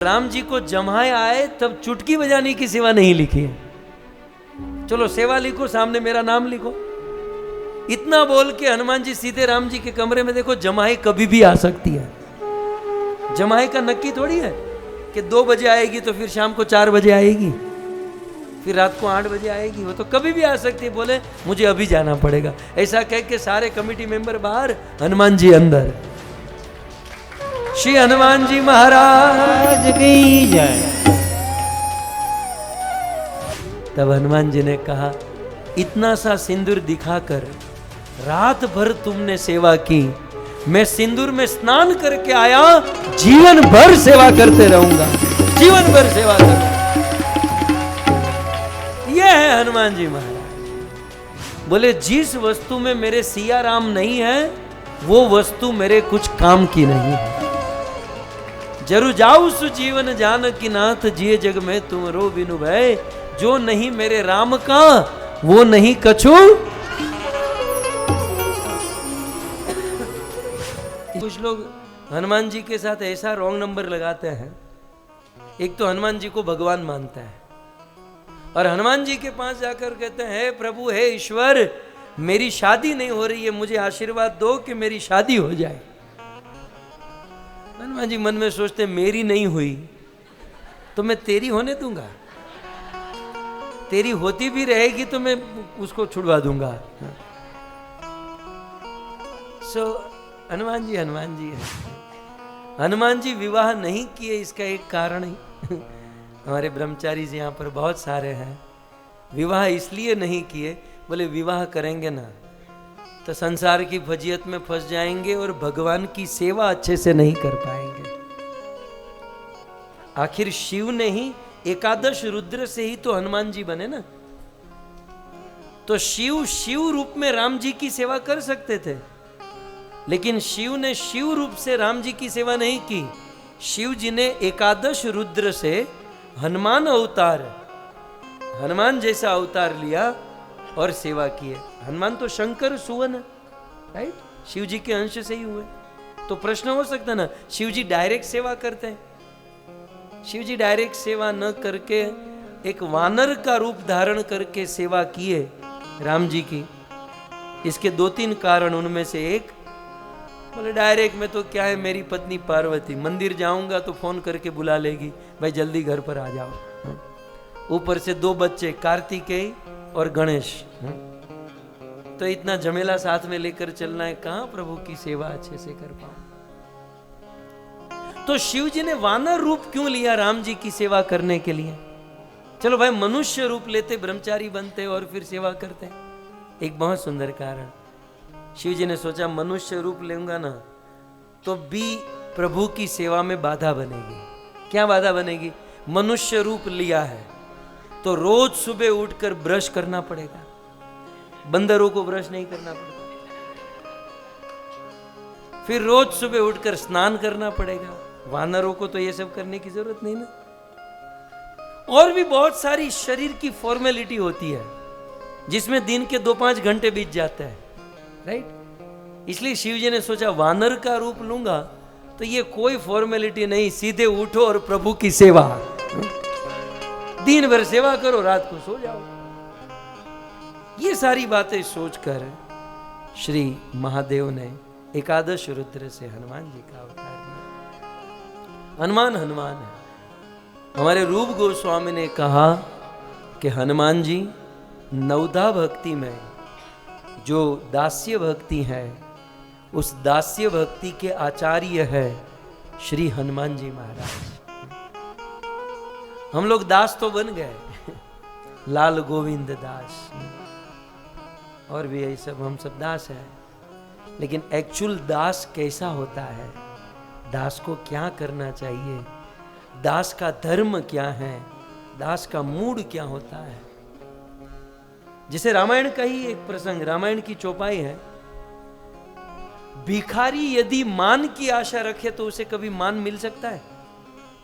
राम जी को जमाए आए तब चुटकी बजाने की सेवा नहीं लिखी है। चलो सेवा लिखो, सामने मेरा नाम लिखो। इतना बोल के हनुमान जी सीधे राम जी के कमरे में। देखो जमाई कभी भी आ सकती है। जमाई का नक्की थोड़ी है कि 2 बजे आएगी तो फिर शाम को 4 बजे आएगी, फिर रात को 8 बजे आएगी। वो तो कभी भी आ सकती है। बोले मुझे अभी जाना पड़ेगा, ऐसा कह के सारे कमेटी मेंबर बाहर, हनुमान जी अंदर। श्री हनुमान जी महाराज की जय। तब हनुमान जी ने कहा, इतना सा सिंदूर दिखाकर रात भर तुमने सेवा की, मैं सिंदूर में स्नान करके आया, जीवन भर सेवा करते रहूंगा, जीवन भर सेवा करूंगा। यह है हनुमान जी महाराज। बोले जिस वस्तु में मेरे सिया राम नहीं है वो वस्तु मेरे कुछ काम की नहीं है। जरु जाऊ सु जीवन जानकी नाथ, जिए जग में तुम रो बिनु भय, जो नहीं मेरे राम का वो नहीं कछु। कुछ लोग हनुमान जी के साथ ऐसा रॉन्ग नंबर लगाते हैं। एक तो हनुमान जी को भगवान मानता है और हनुमान जी के पास जाकर कहते हैं, हे प्रभु, हे ईश्वर, मेरी शादी नहीं हो रही है, मुझे आशीर्वाद दो कि मेरी शादी हो जाए। हनुमान जी मन में सोचते, मेरी नहीं हुई तो मैं तेरी होने दूंगा, तेरी होती भी रहेगी तो मैं उसको छुड़वा दूंगा। हनुमान जी विवाह नहीं किए, इसका एक कारण ही हमारे ब्रह्मचारी जी यहाँ पर बहुत सारे हैं। विवाह इसलिए नहीं किए, बोले विवाह करेंगे ना तो संसार की फजीयत में फंस जाएंगे और भगवान की सेवा अच्छे से नहीं कर पाएंगे। आखिर शिव ने ही एकादश रुद्र से ही तो हनुमान जी बने ना। तो शिव रूप में राम जी की सेवा कर सकते थे, लेकिन शिव ने शिव रूप से राम जी की सेवा नहीं की। शिव जी ने एकादश रुद्र से हनुमान अवतार, हनुमान जैसा अवतार लिया और सेवा किए। हनुमान तो शंकर सुवन है, राइट? शिव जी के अंश से ही हुए। तो प्रश्न हो सकता ना, शिव जी डायरेक्ट सेवा करते हैं? शिव जी डायरेक्ट सेवा न करके एक वानर का रूप धारण करके सेवा किए राम जी की। इसके 2-3 कारण, उनमें से एक, बोले डायरेक्ट में तो क्या है, मेरी पत्नी पार्वती मंदिर जाऊंगा तो फोन करके बुला लेगी, भाई जल्दी घर पर आ जाओ। ऊपर से 2 बच्चे, कार्तिकेय और गणेश, तो इतना झमेला साथ में लेकर चलना है, कहां प्रभु की सेवा अच्छे से कर पाऊं। तो शिव जी ने वानर रूप क्यों लिया राम जी की सेवा करने के लिए? चलो भाई मनुष्य रूप लेते, ब्रह्मचारी बनते और फिर सेवा करते। एक बहुत सुंदर कारण, शिव जी ने सोचा मनुष्य रूप लेऊंगा ना तो भी प्रभु की सेवा में बाधा बनेगी। क्या बाधा बनेगी? मनुष्य रूप लिया है तो रोज सुबह उठकर ब्रश करना पड़ेगा, बंदरों को ब्रश नहीं करना पड़ता। फिर रोज सुबह उठकर स्नान करना पड़ेगा, वानरों को तो ये सब करने की जरूरत नहीं ना। और भी बहुत सारी शरीर की फॉर्मेलिटी होती है जिसमें दिन के 2-5 घंटे बीत जाते हैं, राइट? इसलिए शिव जी ने सोचा वानर का रूप लूंगा तो ये कोई फॉर्मेलिटी नहीं, सीधे उठो और प्रभु की सेवा, दिन भर सेवा करो, रात को सो जाओ। ये सारी बातें सोचकर श्री महादेव ने एकादश रुद्र से हनुमान जी का अवतार लिया। हनुमान हनुमान है। हमारे रूप गोस्वामी ने कहा कि हनुमान जी नवधा भक्ति में जो दास्य भक्ति है, उस दास्य भक्ति के आचार्य है श्री हनुमान जी महाराज। हम लोग दास तो बन गए, लाल गोविंद दास, और भी यही सब, हम सब दास हैं। लेकिन एक्चुअल दास कैसा होता है, दास को क्या करना चाहिए, दास का धर्म क्या है, दास का मूड क्या होता है। जैसे रामायण का ही एक प्रसंग, रामायण की चौपाई है, भिखारी यदि मान की आशा रखे तो उसे कभी मान मिल सकता है?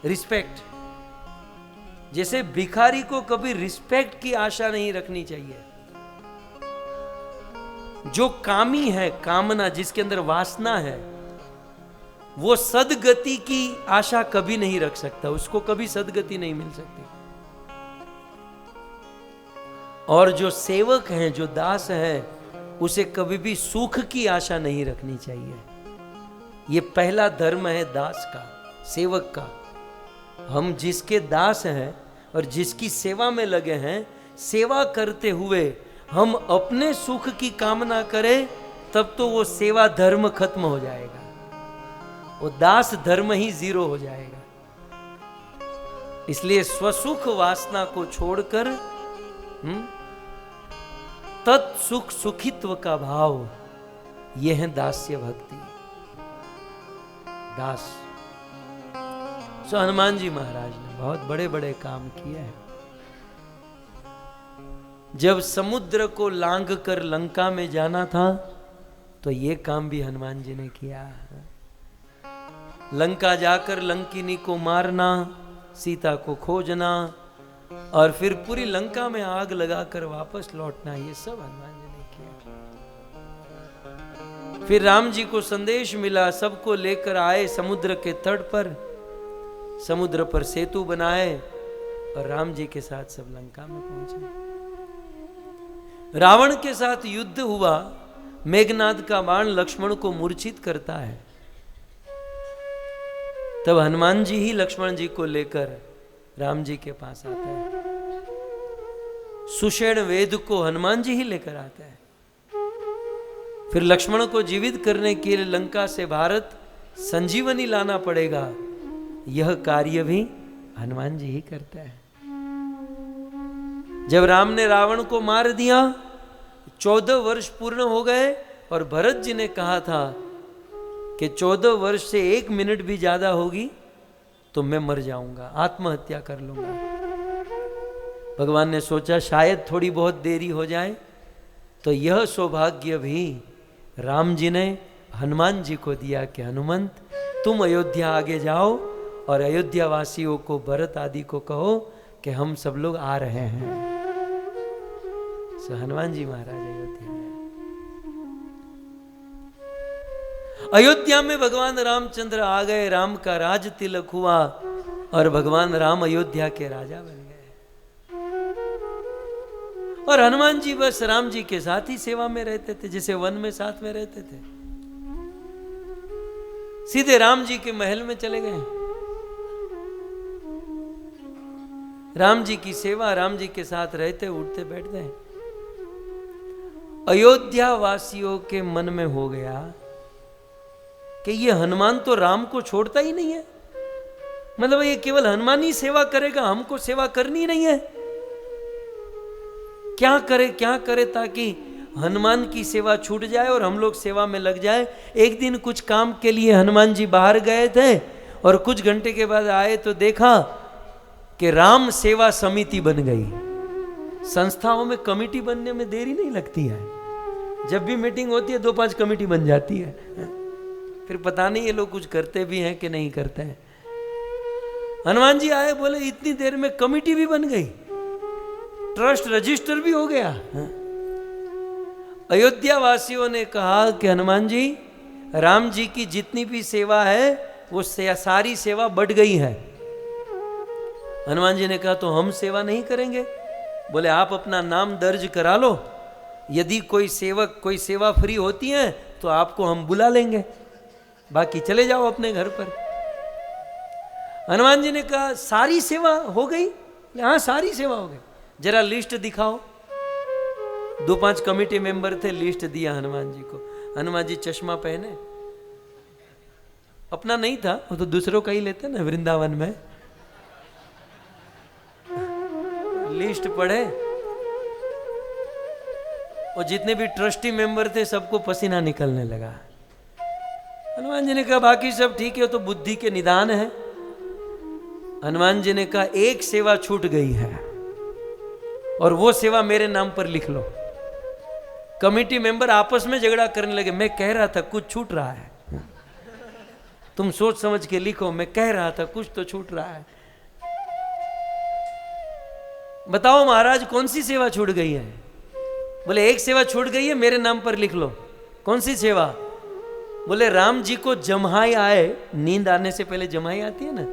रिस्पेक्ट। जैसे भिखारी को कभी रिस्पेक्ट की आशा नहीं रखनी चाहिए। जो कामी है, कामना जिसके अंदर वासना है, वो सदगति की आशा कभी नहीं रख सकता, उसको कभी सदगति नहीं मिल सकती। और जो सेवक हैं, जो दास है, उसे कभी भी सुख की आशा नहीं रखनी चाहिए। ये पहला धर्म है दास का, सेवक का। हम जिसके दास हैं और जिसकी सेवा में लगे हैं, सेवा करते हुए हम अपने सुख की कामना करें, तब तो वो सेवा धर्म खत्म हो जाएगा, वो दास धर्म ही जीरो हो जाएगा। इसलिए स्वसुख वासना को छोड़कर तत्सुख सुखित्व का भाव, यह है दास्य भक्ति। दास। सो हनुमान जी महाराज ने बहुत बड़े बड़े काम किए हैं। जब समुद्र को लांघ कर लंका में जाना था, तो ये काम भी हनुमान जी ने किया। लंका जाकर लंकिनी को मारना, सीता को खोजना और फिर पूरी लंका में आग लगाकर वापस लौटना, ये सब हनुमान जी ने किया। फिर राम जी को संदेश मिला, सबको लेकर आए समुद्र के तट पर, समुद्र पर सेतु बनाए और राम जी के साथ सब लंका में पहुंचे। रावण के साथ युद्ध हुआ, मेघनाद का बाण लक्ष्मण को मूर्छित करता है, तब हनुमान जी ही लक्ष्मण जी को लेकर राम जी के पास आते हैं। सुषेण वेद को हनुमान जी ही लेकर आते हैं। फिर लक्ष्मण को जीवित करने के लिए लंका से भारत संजीवनी लाना पड़ेगा, यह कार्य भी हनुमान जी ही करते हैं। जब राम ने रावण को मार दिया, 14 वर्ष पूर्ण हो गए और भरत जी ने कहा था कि 14 वर्ष से 1 मिनट भी ज्यादा होगी तो मैं मर जाऊंगा, आत्महत्या कर लूंगा। भगवान ने सोचा शायद थोड़ी बहुत देरी हो जाए, तो यह सौभाग्य भी राम जी ने हनुमान जी को दिया कि हनुमंत, तुम अयोध्या आगे जाओ और अयोध्या वासियों को, भरत आदि को कहो कि हम सब लोग आ रहे हैं। सो हनुमान जी महाराज अयोध्या में, अयोध्या में भगवान रामचंद्र आ गए, राम का राज तिलक हुआ और भगवान राम अयोध्या के राजा बन गए। और हनुमान जी बस राम जी के साथ ही सेवा में रहते थे, जैसे वन में साथ में रहते थे। सीधे राम जी के महल में चले गए। राम जी की सेवा, राम जी के साथ रहते, उठते बैठते। अयोध्या वासियों के मन में हो गया कि ये हनुमान तो राम को छोड़ता ही नहीं है, मतलब ये केवल हनुमान ही सेवा करेगा, हमको सेवा करनी नहीं है। क्या करे ताकि हनुमान की सेवा छूट जाए और हम लोग सेवा में लग जाए। एक दिन कुछ काम के लिए हनुमान जी बाहर गए थे और कुछ घंटे के बाद आए तो देखा कि राम सेवा समिति बन गई। संस्थाओं में कमेटी बनने में देरी नहीं लगती है, जब भी मीटिंग होती है 2-5 कमेटी बन जाती है। फिर पता नहीं ये लोग कुछ करते भी हैं कि नहीं करते हैं। हनुमान जी आए, बोले इतनी देर में कमेटी भी बन गई, ट्रस्ट रजिस्टर भी हो गया। अयोध्या वासियों ने कहा कि हनुमान जी, राम जी की जितनी भी सेवा है वो सारी सेवा बढ़ गई है। हनुमान जी ने कहा तो हम सेवा नहीं करेंगे। बोले आप अपना नाम दर्ज करा लो, यदि कोई सेवा फ्री होती है तो आपको हम बुला लेंगे, बाकी चले जाओ अपने घर पर। हनुमान जी ने कहा सारी सेवा हो गई? हाँ सारी सेवा हो गई। जरा लिस्ट दिखाओ। 2-5 कमेटी मेंबर थे, लिस्ट दिया हनुमान जी को। हनुमान जी चश्मा पहने, अपना नहीं था वो तो दूसरों का ही लेते ना वृंदावन में। लिस्ट पढ़े और जितने भी ट्रस्टी मेंबर थे सबको पसीना निकलने लगा। हनुमान जी ने कहा बाकी सब ठीक है, तो बुद्धि के निदान है। हनुमान जी ने कहा एक सेवा छूट गई है और वो सेवा मेरे नाम पर लिख लो। कमेटी मेंबर आपस में झगड़ा करने लगे, मैं कह रहा था कुछ छूट रहा है, तुम सोच समझ के लिखो, मैं कह रहा था कुछ तो छूट रहा है। बताओ महाराज कौन सी सेवा छूट गई है? बोले एक सेवा छूट गई है, मेरे नाम पर लिख लो। कौन सी सेवा? बोले राम जी को जम्हाई आए, नींद आने से पहले जम्हाई आती है ना,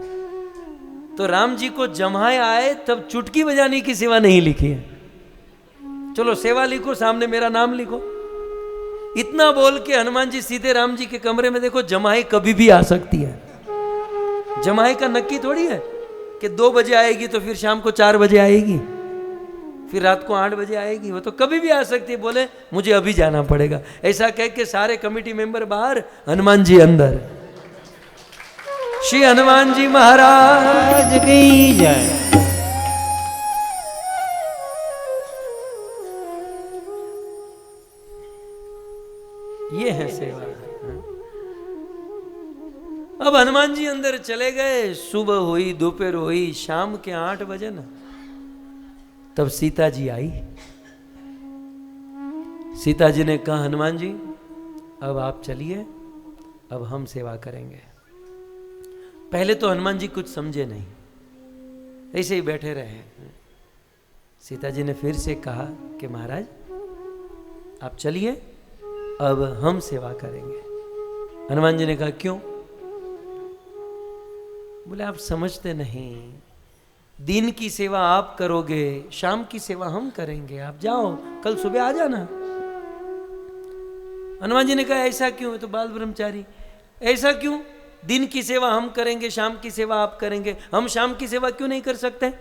तो राम जी को जम्हाई आए तब चुटकी बजाने की सेवा नहीं लिखी है। चलो सेवा लिखो, सामने मेरा नाम लिखो। इतना बोल के हनुमान जी सीधे राम जी के कमरे में। देखो जम्हाई कभी भी आ सकती है, जम्हाई का नक्की थोड़ी है कि 2 बजे आएगी तो फिर शाम को 4 बजे आएगी, फिर रात को 8 बजे आएगी, वो तो कभी भी आ सकती है। बोले मुझे अभी जाना पड़ेगा, ऐसा कह के सारे कमेटी मेंबर बाहर, हनुमान जी अंदर। श्री हनुमान जी महाराज की जय। ये है सेवा। अब हनुमान जी अंदर चले गए, सुबह हुई, दोपहर हुई, शाम के 8 बजे ना, तब सीता जी आई। सीता जी ने कहा हनुमान जी अब आप चलिए, अब हम सेवा करेंगे। पहले तो हनुमान जी कुछ समझे नहीं, ऐसे ही बैठे रहे। सीता जी ने फिर से कहा कि महाराज आप चलिए, अब हम सेवा करेंगे। हनुमान जी ने कहा क्यों? बोले आप समझते नहीं, दिन की सेवा आप करोगे, शाम की सेवा हम करेंगे, आप जाओ, कल सुबह आ जाना। हनुमान जी ने कहा ऐसा क्यों? तो बाल ब्रह्मचारी, ऐसा क्यों? दिन की सेवा हम करेंगे, शाम की सेवा आप करेंगे, हम शाम की सेवा क्यों नहीं कर सकते?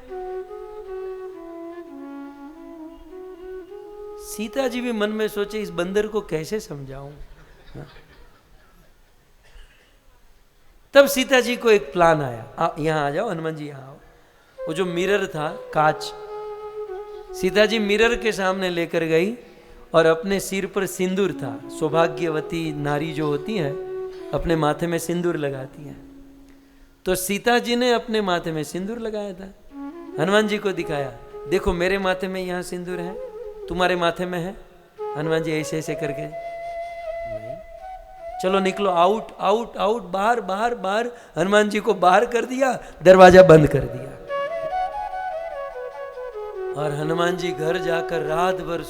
सीता जी भी मन में सोचे इस बंदर को कैसे समझाऊं। तब सीता जी को एक प्लान आया, यहां आ जाओ हनुमान जी, यहां आओ। वो जो मिरर था, कांच, सीता जी मिरर के सामने लेकर गई और अपने सिर पर सिंदूर था। सौभाग्यवती नारी जो होती है अपने माथे में सिंदूर लगाती है, तो सीता जी ने अपने माथे में सिंदूर लगाया था। हनुमान जी को दिखाया, देखो मेरे माथे में यहाँ सिंदूर है, तुम्हारे माथे में है। हनुमान जी ऐसे ऐसे करके, नहीं, चलो निकलो, आउट आउट आउट, बाहर बाहर बाहर। हनुमान जी को बाहर कर दिया, दरवाजा बंद कर दिया। और हनुमान जी घर जाकर रात भर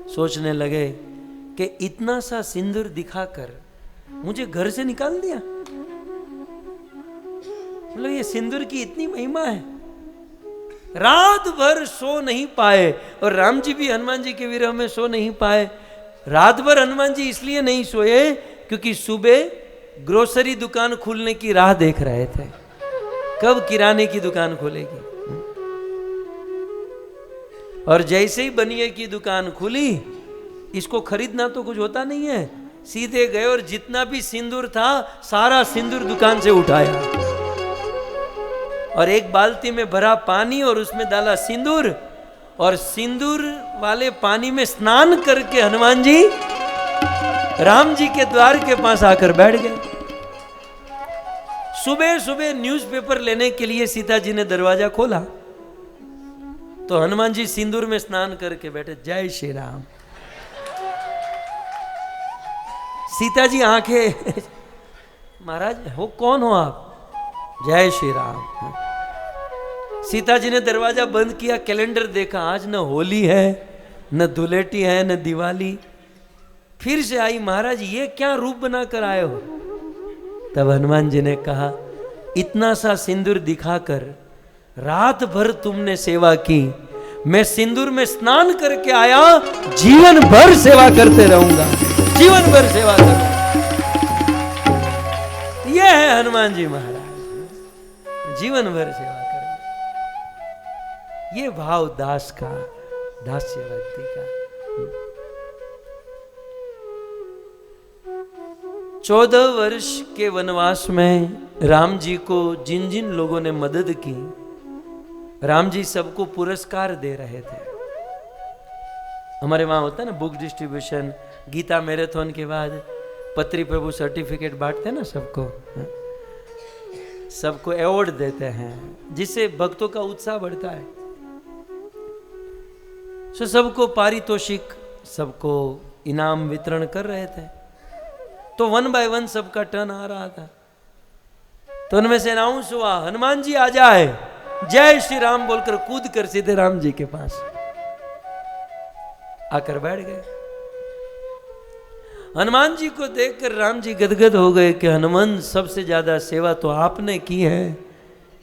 सोचने लगे कि इतना सा सिंदूर दिखाकर मुझे घर से निकाल दिया। मतलब ये सिंदूर की इतनी महिमा है। रात भर सो नहीं पाए, और राम जी भी हनुमान जी के विरह में सो नहीं पाए। रात भर हनुमान जी इसलिए नहीं सोए क्योंकि सुबह ग्रोसरी दुकान खुलने की राह देख रहे थे, कब किराने की दुकान खुलेगी। और जैसे ही बनिए की दुकान खुली, इसको खरीदना तो कुछ होता नहीं है, सीधे गए और जितना भी सिंदूर था सारा सिंदूर दुकान से उठाया और एक बाल्टी में भरा पानी और उसमें डाला सिंदूर, और सिंदूर वाले पानी में स्नान करके हनुमान जी राम जी के द्वार के पास आकर बैठ गए। सुबह सुबह न्यूज़पेपर लेने के लिए सीता जी ने दरवाजा खोला तो हनुमान जी सिंदूर में स्नान करके बैठे। जय श्री राम। सीता जी आंखें, महाराज हो कौन हो आप? जय श्री राम। सीता जी ने दरवाजा बंद किया, कैलेंडर देखा, आज न होली है, न धुलेटी है, न दिवाली। फिर से आई, महाराज ये क्या रूप बना कर आए हो? तब हनुमान जी ने कहा, इतना सा सिंदूर दिखाकर रात भर तुमने सेवा की, मैं सिंदूर में स्नान करके आया, जीवन भर सेवा करते रहूंगा, जीवन भर सेवा करूंगा। यह है हनुमान जी महाराज, जीवन भर सेवा करेंगे। ये भाव दास का, दास्य भक्ति का। 14 वर्ष के वनवास में राम जी को जिन जिन लोगों ने मदद की, राम जी सबको पुरस्कार दे रहे थे। हमारे वहां होता है ना बुक डिस्ट्रीब्यूशन, गीता मैराथन के बाद पत्री प्रभु सर्टिफिकेट बांटते हैं ना सबको, सबको अवार्ड देते हैं जिससे भक्तों का उत्साह बढ़ता है। सो सबको पारितोषिक, सबको इनाम वितरण कर रहे थे। तो 1 बाय 1 सबका टर्न आ रहा था। तो उनमें से अनाउंस हुआ, हनुमान जी आ जाए, जय श्री राम बोलकर कूद कर सीधे राम जी के पास आकर बैठ गए। हनुमान जी को देखकर राम जी गदगद हो गए कि हनुमान, सबसे ज्यादा सेवा तो आपने की है,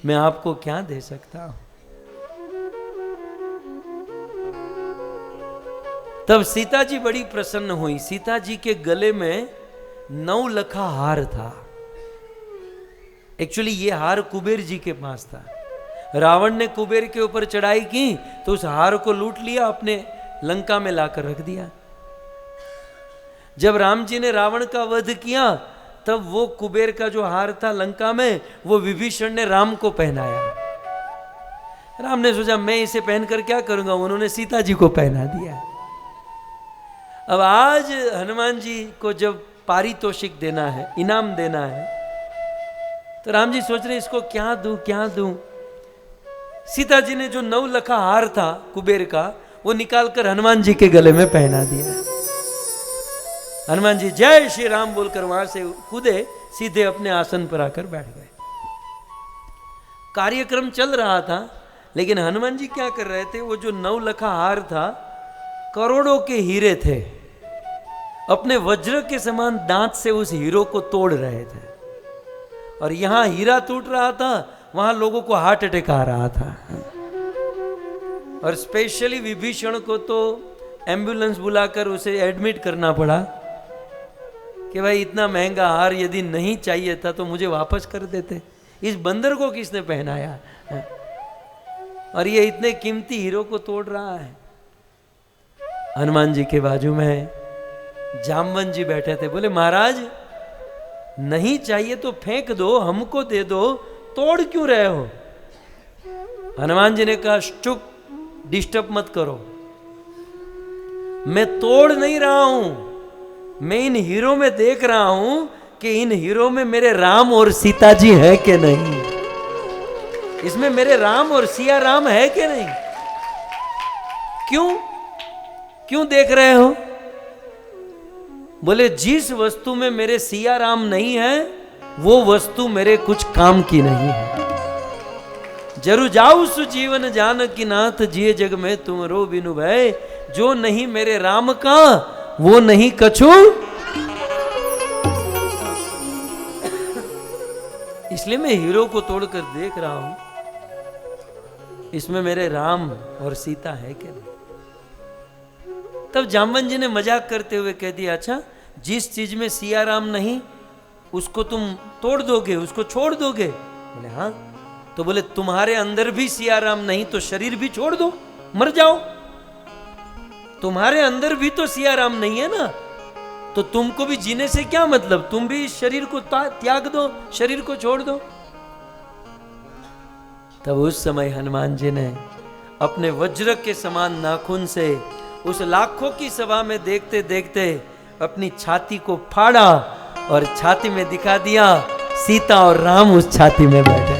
मैं आपको क्या दे सकता हूं। तब सीता जी बड़ी प्रसन्न हुई। सीता जी के गले में 9 लखा हार था। एक्चुअली ये हार कुबेर जी के पास था। रावण ने कुबेर के ऊपर चढ़ाई की तो उस हार को लूट लिया, अपने लंका में लाकर रख दिया। जब राम जी ने रावण का वध किया तब वो कुबेर का जो हार था लंका में, वो विभीषण ने राम को पहनाया। राम ने सोचा मैं इसे पहनकर क्या करूंगा, उन्होंने सीता जी को पहना दिया। अब आज हनुमान जी को जब पारितोषिक देना है, इनाम देना है, तो राम जी सोच रहे इसको क्या दूं क्या दूं। सीता जी ने जो 9 लखा हार था कुबेर का, वो निकालकर हनुमान जी के गले में पहना दिया। हनुमान जी जय श्री राम बोलकर वहां से कूदे, सीधे अपने आसन पर आकर बैठ गए। कार्यक्रम चल रहा था, लेकिन हनुमान जी क्या कर रहे थे, वो जो 9 लखा हार था, करोड़ों के हीरे थे, अपने वज्र के समान दांत से उस हीरो को तोड़ रहे थे। और यहां हीरा टूट रहा था, वहां लोगों को हार्ट अटैक आ रहा था। और स्पेशली विभीषण को तो एम्बुलेंस बुलाकर उसे एडमिट करना पड़ा कि भाई इतना महंगा हार यदि नहीं चाहिए था तो मुझे वापस कर देते, इस बंदर को किसने पहनाया, और ये इतने कीमती हीरो को तोड़ रहा है। हनुमान जी के बाजू में जामवन जी बैठे थे। बोले महाराज नहीं चाहिए तो फेंक दो, हमको दे दो, तोड़ क्यों रहे हो। हनुमान जी ने कहा चुप, डिस्टर्ब मत करो, मैं तोड़ नहीं रहा हूं, मैं इन हीरो में देख रहा हूं कि इन हीरो में मेरे राम और सीता जी है कि नहीं, इसमें मेरे राम और सिया राम है कि नहीं। क्यों देख रहे हो। बोले जिस वस्तु में मेरे सिया राम नहीं है वो वस्तु मेरे कुछ काम की नहीं है। जरु जाऊ सुजीवन जानकी नाथ, जिए जग में तुम रो बिनु भय, जो नहीं मेरे राम का वो नहीं कछु। इसलिए मैं हीरो को तोड़कर देख रहा हूं, इसमें मेरे राम और सीता है क्या नहीं। तब जामवन जी ने मजाक करते हुए कह दिया अच्छा जिस चीज में सिया राम नहीं उसको तुम तोड़ दोगे, उसको छोड़ दोगे। बोले हाँ। तो बोले तुम्हारे अंदर भी सिया राम नहीं तो शरीर भी छोड़ दो, मर जाओ। तुम्हारे अंदर भी तो सिया राम नहीं है ना, तो तुमको भी जीने से क्या मतलब, तुम भी इस शरीर को त्याग दो, शरीर को छोड़ दो। तब उस समय हनुमान जी ने अपने वज्र के समान नाखून से उस लाखों की सभा में देखते देखते अपनी छाती को फाड़ा और छाती में दिखा दिया, सीता और राम उस छाती में बैठे।